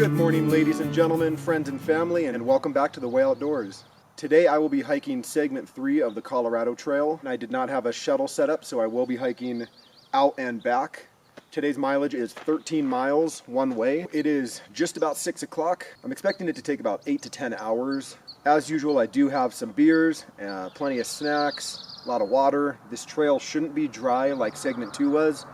Good morning, ladies and gentlemen, friends and family, and welcome back to the Way Outdoors. Today I will be hiking segment 3 of the Colorado Trail. I did not have a shuttle set up, so I will be hiking out and back. Today's mileage is 13 miles one way. It is just about 6 o'clock. I'm expecting it to take about 8 to 10 hours. As usual, I do have some beers, plenty of snacks, a lot of water. This trail shouldn't be dry like segment 2 was.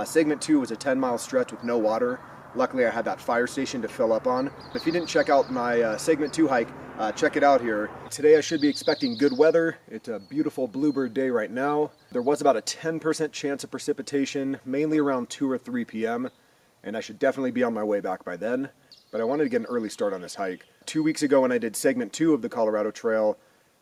Segment 2 was a 10-mile stretch with no water. Luckily, I had that fire station to fill up on. If you didn't check out my segment 2 hike, check it out here. Today I should be expecting good weather. It's a beautiful bluebird day right now. There was about a 10% chance of precipitation, mainly around 2 or 3 p.m., and I should definitely be on my way back by then. But I wanted to get an early start on this hike. 2 weeks ago when I did segment 2 of the Colorado Trail,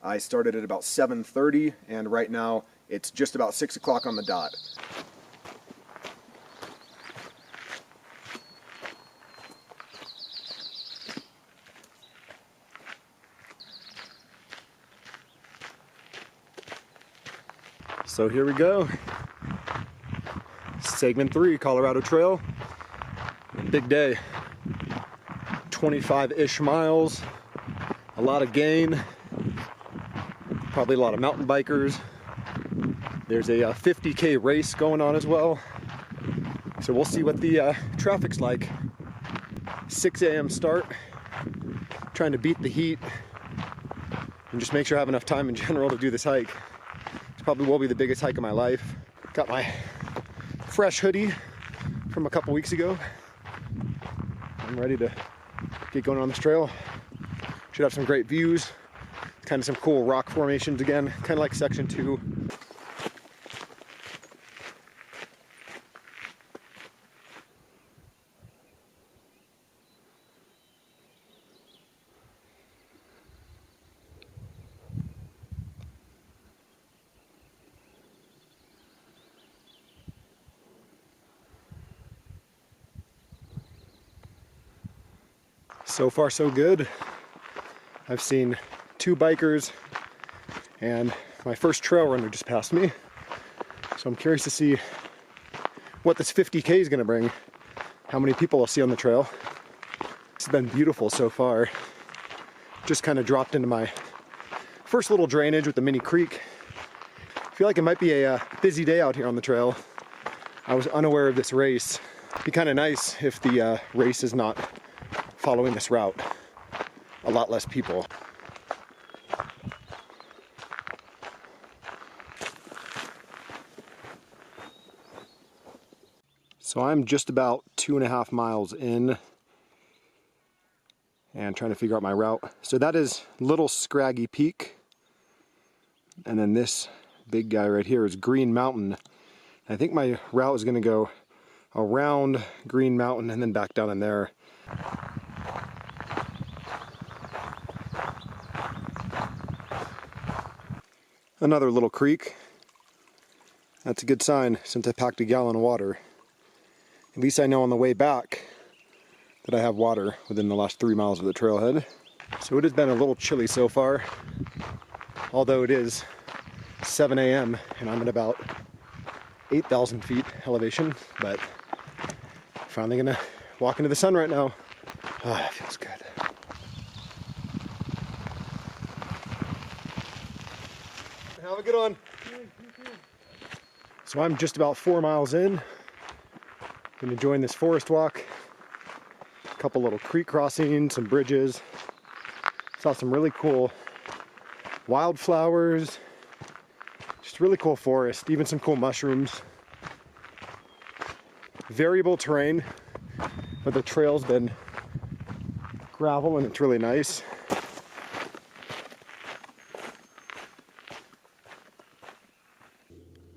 I started at about 7:30, and right now it's just about 6 o'clock on the dot. So here we go. Segment 3, Colorado Trail. Big day. 25-ish miles. A lot of gain. Probably a lot of mountain bikers. There's a 50K race going on as well. So we'll see what the traffic's like. 6 a.m. start. Trying to beat the heat and just make sure I have enough time in general to do this hike. Probably will be the biggest hike of my life. Got my fresh hoodie from a couple weeks ago. I'm ready to get going on this trail. Should have some great views. Kind of some cool rock formations again, kind of like section 2. So far so good. I've seen 2 bikers and my first trail runner just passed me. So I'm curious to see what this 50K is going to bring, how many people I'll see on the trail. It's been beautiful so far. Just kind of dropped into my first little drainage with the mini creek. I feel like it might be a busy day out here on the trail. I was unaware of this race. It'd be kind of nice if the race is not following this route. A lot less people. So I'm just about 2.5 miles in and trying to figure out my route. So that is Little Scraggy Peak. And then this big guy right here is Green Mountain. I think my route is going to go around Green Mountain and then back down in there. Another little creek. That's a good sign since I packed a gallon of water. At least I know on the way back that I have water within the last 3 miles of the trailhead. So it has been a little chilly so far, although it is 7 a.m. and I'm at about 8,000 feet elevation, but finally gonna walk into the sun right now. Ah, it feels good. Have a good one. So I'm just about 4 miles in. Gonna join this forest walk. A couple little creek crossings, some bridges. Saw some really cool wildflowers. Just really cool forest, even some cool mushrooms. Variable terrain, but the trail's been gravel and it's really nice.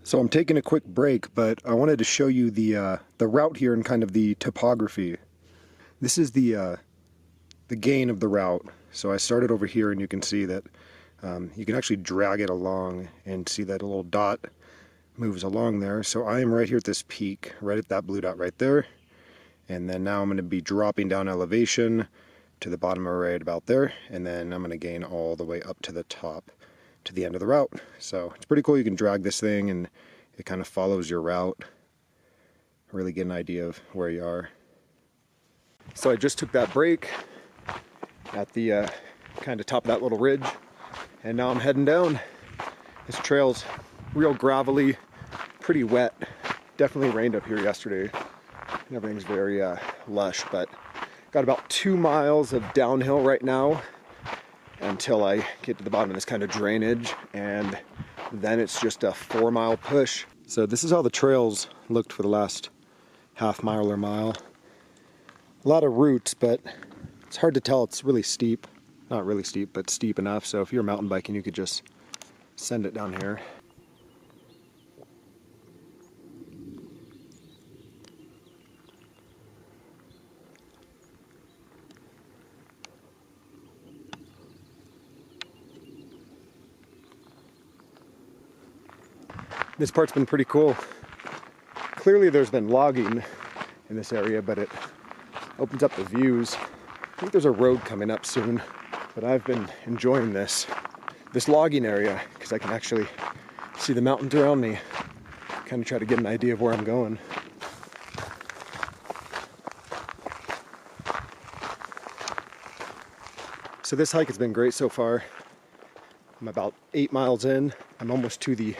So I'm taking a quick break, but I wanted to show you the route here and kind of the topography. This is the gain of the route. So I started over here and you can see that you can actually drag it along and see that a little dot moves along there. So I am right here at this peak, right at that blue dot right there. And then now I'm going to be dropping down elevation to the bottom right about there. And then I'm going to gain all the way up to the top to the end of the route. So it's pretty cool. You can drag this thing and it kind of follows your route. Really get an idea of where you are. So I just took that break at the kind of top of that little ridge, and now I'm heading down. This trail's real gravelly, pretty wet. Definitely rained up here yesterday, and everything's very lush, but got about 2 miles of downhill right now until I get to the bottom of this kind of drainage, and then it's just a 4-mile push. So this is how the trails looked for the last half mile or mile. A lot of roots, but it's hard to tell. It's really steep. Not really steep, but steep enough. So if you're mountain biking, you could just send it down here. This part's been pretty cool. Clearly there's been logging in this area, but it opens up the views. I think there's a road coming up soon, but I've been enjoying this logging area because I can actually see the mountains around me, kind of try to get an idea of where I'm going. So this hike has been great so far. I'm about 8 miles in. I'm almost to the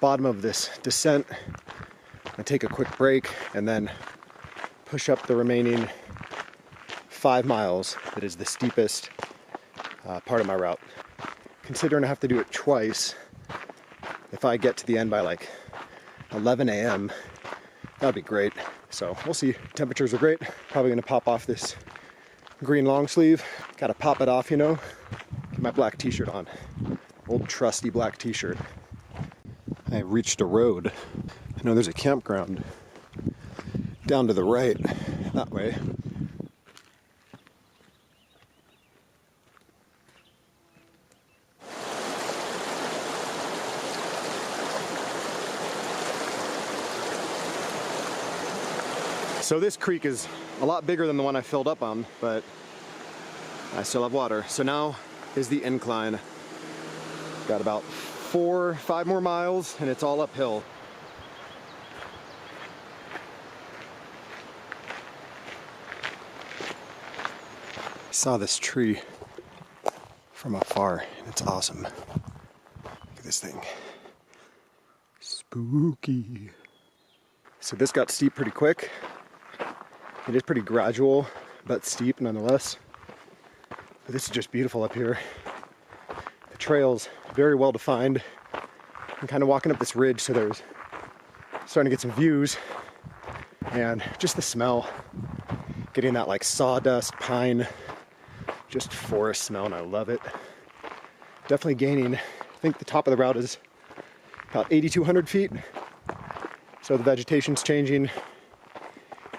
bottom of this descent. I take a quick break and then push up the remaining 5 miles. That is the steepest part of my route. Considering I have to do it twice, if I get to the end by like 11 a.m., that'd be great. So we'll see. Temperatures are great. Probably gonna pop off this green long sleeve. Gotta pop it off, you know. Get my black t-shirt on. Old trusty black t-shirt. I reached a road. I know there's a campground down to the right, that way. So this creek is a lot bigger than the one I filled up on, but I still have water. So now is the incline. Got about 4 or 5 more miles and it's all uphill. I saw this tree from afar and it's awesome. Look at this thing. Spooky. So this got steep pretty quick. It is pretty gradual, but steep nonetheless. But this is just beautiful up here. The trail's very well defined. I'm kind of walking up this ridge, so there's starting to get some views. And just the smell, getting that like sawdust, pine, just forest smell, and I love it. Definitely gaining. I think the top of the route is about 8,200 feet. So the vegetation's changing.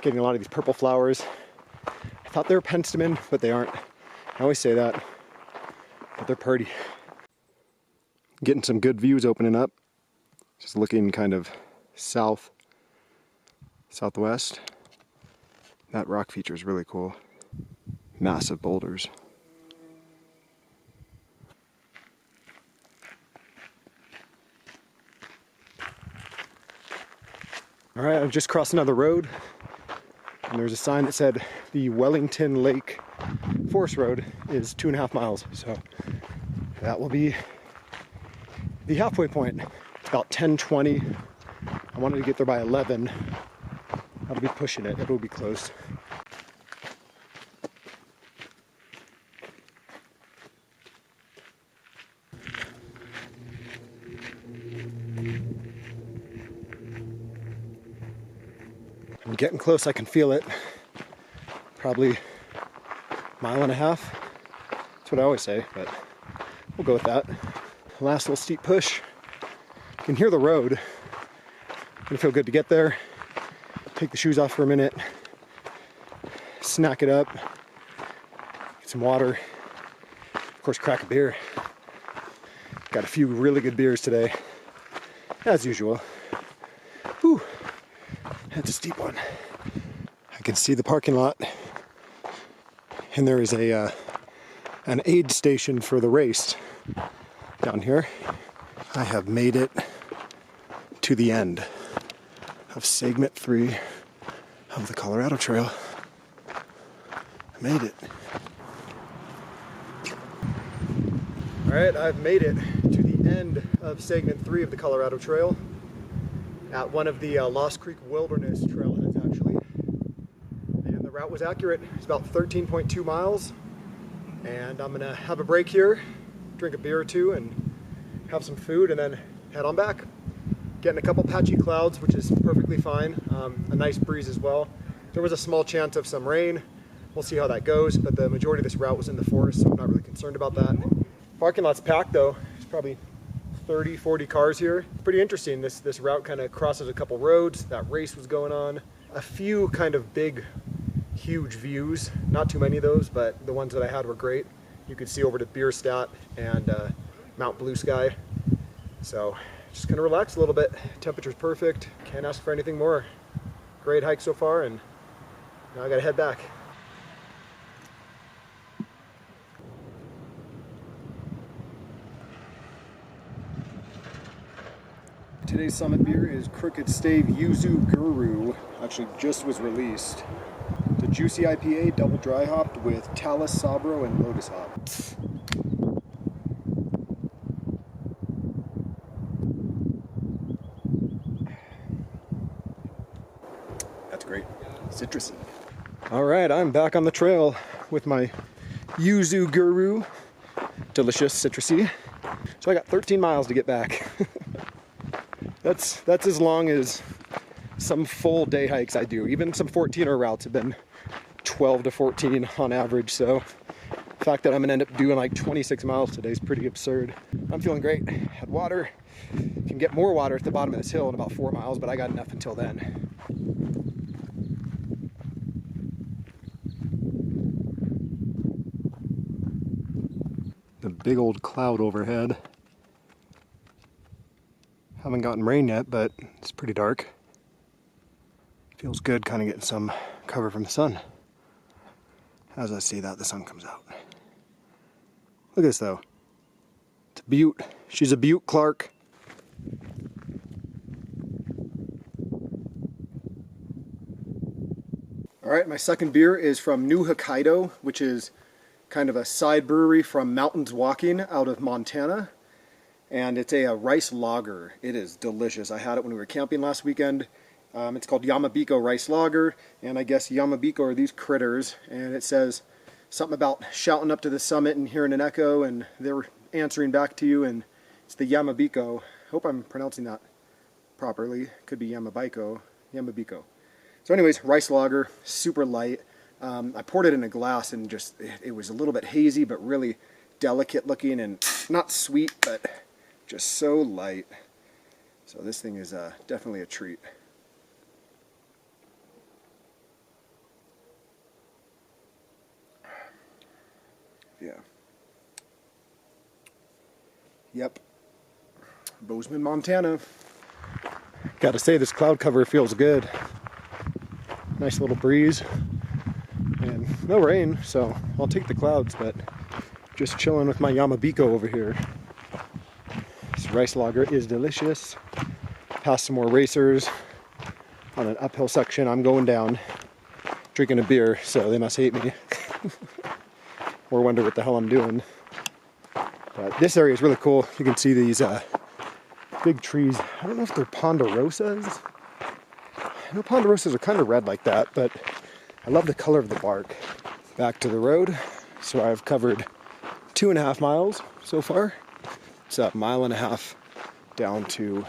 Getting a lot of these purple flowers. I thought they were penstemon, but they aren't. I always say that, but they're pretty. Getting some good views opening up. Just looking kind of south, southwest. That rock feature is really cool. Massive boulders. All right, I've just crossed another road, and there's a sign that said the Wellington Lake Forest Road is 2.5 miles. So that will be the halfway point. It's about 10:20. I wanted to get there by 11. I'll be pushing it. It'll be close. I'm getting close. I can feel it. Probably 1.5 miles. That's what I always say, but we'll go with that. Last little steep push. You can hear the road. Gonna feel good to get there. Take the shoes off for a minute. Snack it up. Get some water. Of course, crack a beer. Got a few really good beers today, as usual. Whew. That's a steep one. I can see the parking lot, and there is an aid station for the race down here. I have made it to the end of segment 3 of the Colorado Trail. I made it. All right, I've made it to the end of segment 3 of the Colorado Trail at one of the Lost Creek Wilderness trailheads, actually. And the route was accurate. It's about 13.2 miles. And I'm gonna have a break here, drink a beer or two, and have some food, and then head on back. Getting a couple patchy clouds, which is perfectly fine. A nice breeze as well. There was a small chance of some rain. We'll see how that goes, but the majority of this route was in the forest, so I'm not really concerned about that. Parking lot's packed though. There's probably 30, 40 cars here. Pretty interesting. This route kind of crosses a couple roads. That race was going on. A few kind of big, huge views. Not too many of those, but the ones that I had were great. You could see over to Bierstadt and Mount Blue Sky. So just kind of relax a little bit. Temperature's perfect. Can't ask for anything more. Great hike so far, and now I gotta head back. Today's summit beer is Crooked Stave Yuzu Guru. Actually just was released. The juicy IPA, double dry hopped with Talus, Sabro, and Lotus hop. That's great. Citrusy. All right, I'm back on the trail with my Yuzu Guru. Delicious, citrusy. So I got 13 miles to get back. That's as long as some full day hikes I do. Even some 14er routes have been 12 to 14 on average. So the fact that I'm gonna end up doing like 26 miles today is pretty absurd. I'm feeling great. Had water. Can get more water at the bottom of this hill in about 4 miles, but I got enough until then. The big old cloud overhead. Haven't gotten rain yet, but it's pretty dark. Feels good kind of getting some cover from the sun. As I say that, the sun comes out. Look at this though. It's a beaut. She's a beaut, Clark. All right, my second beer is from New Hokkaido, which is kind of a side brewery from Mountains Walking out of Montana. And it's a rice lager. It is delicious. I had it when we were camping last weekend. It's called Yamabiko Rice Lager, and I guess Yamabiko are these critters, and it says something about shouting up to the summit and hearing an echo, and they're answering back to you, and it's the Yamabiko. Hope I'm pronouncing that properly. Could be Yamabiko. So anyways, rice lager, super light. I poured it in a glass, and just it was a little bit hazy, but really delicate looking, and not sweet, but just so light. So this thing is definitely a treat. Yeah. Yep. Bozeman, Montana. Gotta say, this cloud cover feels good. Nice little breeze. And no rain, so I'll take the clouds, but just chilling with my Yamabiko over here. This rice lager is delicious. Past some more racers on an uphill section. I'm going down, drinking a beer, so they must hate me. Or wonder what the hell I'm doing. But this area is really cool. You can see these big trees. I don't know if they're ponderosas. I know ponderosas are kind of red like that, but I love the color of the bark. Back to the road. So I've covered 2.5 miles so far. It's a 1.5 miles down to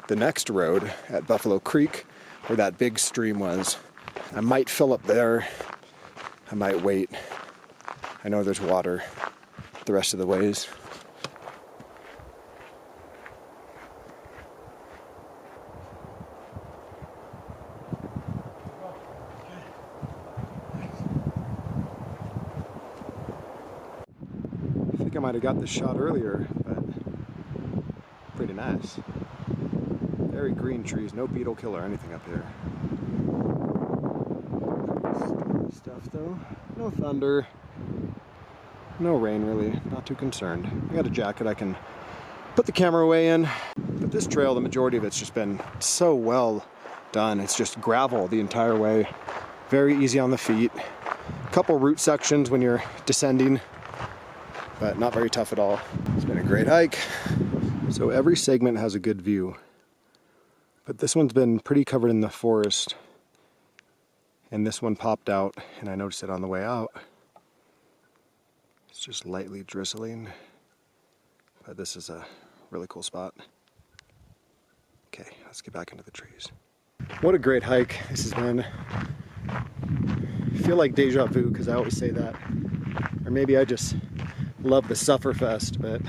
the next road at Buffalo Creek, where that big stream was. I might fill up there. I might wait. I know there's water the rest of the ways. I think I might have got this shot earlier, but pretty nice. Very green trees, no beetle kill or anything up here. Pretty stuff though. No thunder. No rain really, not too concerned. I got a jacket I can put the camera away in. But this trail, the majority of it's just been so well done. It's just gravel the entire way. Very easy on the feet. couple route sections when you're descending, but not very tough at all. It's been a great hike. So every segment has a good view, but this one's been pretty covered in the forest, and this one popped out, and I noticed it on the way out. It's just lightly drizzling, but this is a really cool spot. Okay, let's get back into the trees. What a great hike this has been. I feel like deja vu because I always say that. Or maybe I just love the Sufferfest, but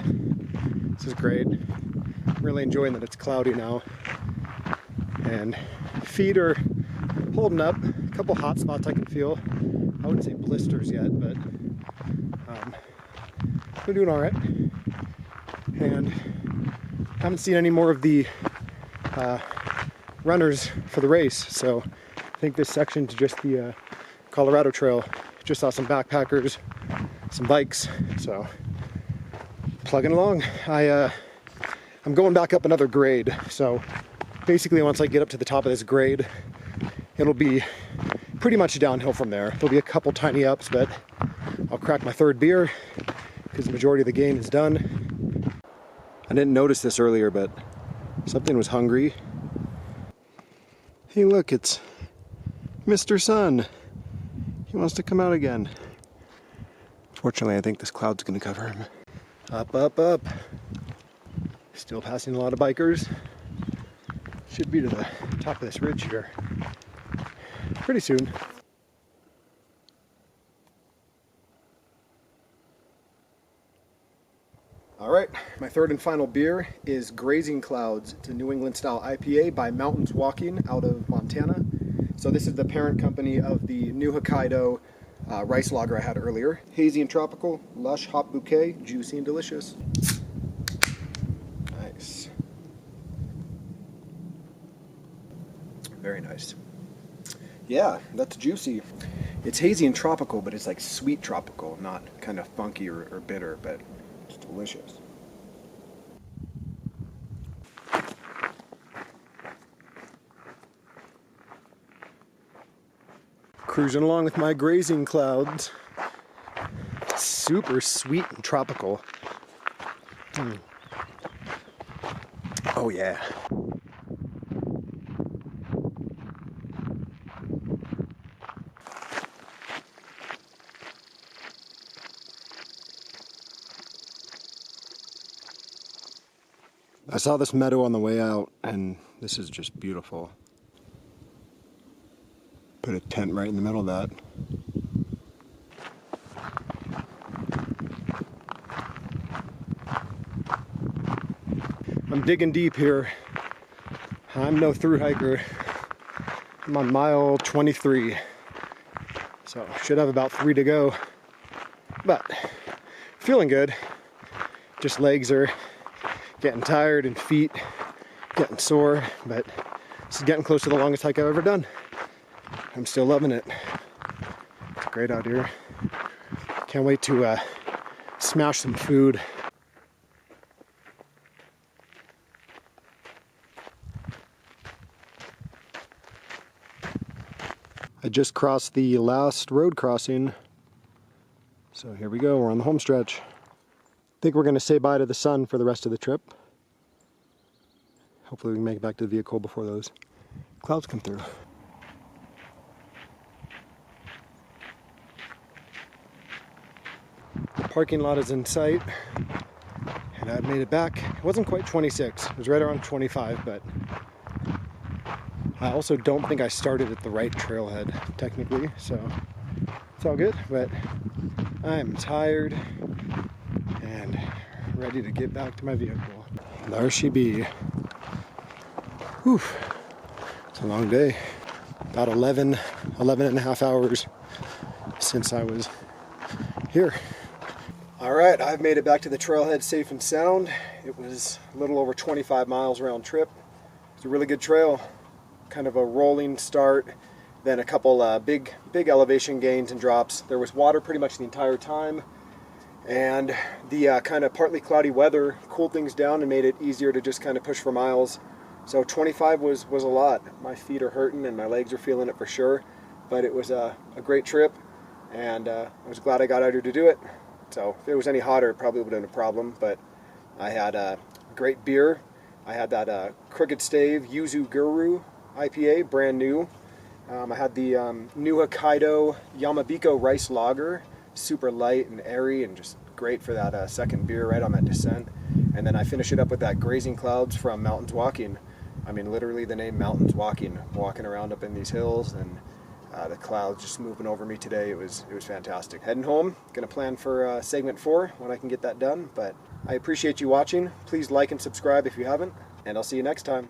this is great. I'm really enjoying that it's cloudy now. And feet are holding up. A couple hot spots I can feel. I wouldn't say blisters yet, but we're doing all right. And haven't seen any more of the runners for the race, so I think this section's just the Colorado Trail. Just saw some backpackers, some bikes, so plugging along. I'm going back up another grade, so basically once I get up to the top of this grade, it'll be pretty much downhill from there. There'll be a couple tiny ups, but I'll crack my third beer because the majority of the game is done. I didn't notice this earlier, but something was hungry. Hey look, it's Mr. Sun. He wants to come out again. Fortunately, I think this cloud's gonna cover him. Up, up, up. Still passing a lot of bikers. Should be to the top of this ridge here pretty soon. All right, my third and final beer is Grazing Clouds. It's a New England style IPA by Mountains Walking out of Montana. So this is the parent company of the New Hokkaido rice lager I had earlier. Hazy and tropical, lush hop bouquet, juicy and delicious. Nice. Very nice. Yeah, that's juicy. It's hazy and tropical, but it's like sweet tropical, not kind of funky or bitter, but it's delicious. Cruising along with my Grazing Clouds. Super sweet and tropical. Oh yeah. I saw this meadow on the way out, and this is just beautiful. Put a tent right in the middle of that. I'm digging deep here. I'm no through hiker. I'm on mile 23. So should have about 3 to go. But feeling good. Just legs are getting tired and feet getting sore, but this is getting close to the longest hike I've ever done. I'm still loving it. It's great out here. Can't wait to smash some food. I just crossed the last road crossing. So here we go, we're on the home stretch. I think we're going to say bye to the sun for the rest of the trip. Hopefully we can make it back to the vehicle before those clouds come through. The parking lot is in sight, and I've made it back. It wasn't quite 26, it was right around 25, but I also don't think I started at the right trailhead, technically, so it's all good, but I'm tired and ready to get back to my vehicle. There she be. Whew, it's a long day. About 11 and a half hours since I was here. All right, I've made it back to the trailhead safe and sound. It was a little over 25 miles round trip. It's a really good trail, kind of a rolling start, then a couple big elevation gains and drops. There was water pretty much the entire time, and the kind of partly cloudy weather cooled things down and made it easier to just kind of push for miles. So 25 was a lot. My feet are hurting and my legs are feeling it for sure, but it was a great trip. and I was glad I got out here to do it. So if it was any hotter, it probably would have been a problem, but I had a great beer. I had that Crooked Stave Yuzu Guru IPA, brand new. I had the new Hokkaido Yamabiko Rice Lager, super light and airy and just great for that second beer right on that descent. And then I finish it up with that Grazing Clouds from Mountains Walking. I mean, literally the name Mountains Walking, walking around up in these hills, and the clouds just moving over me today. It was fantastic. Heading home, gonna plan for segment 4 when I can get that done, but I appreciate you watching. Please like and subscribe if you haven't, and I'll see you next time.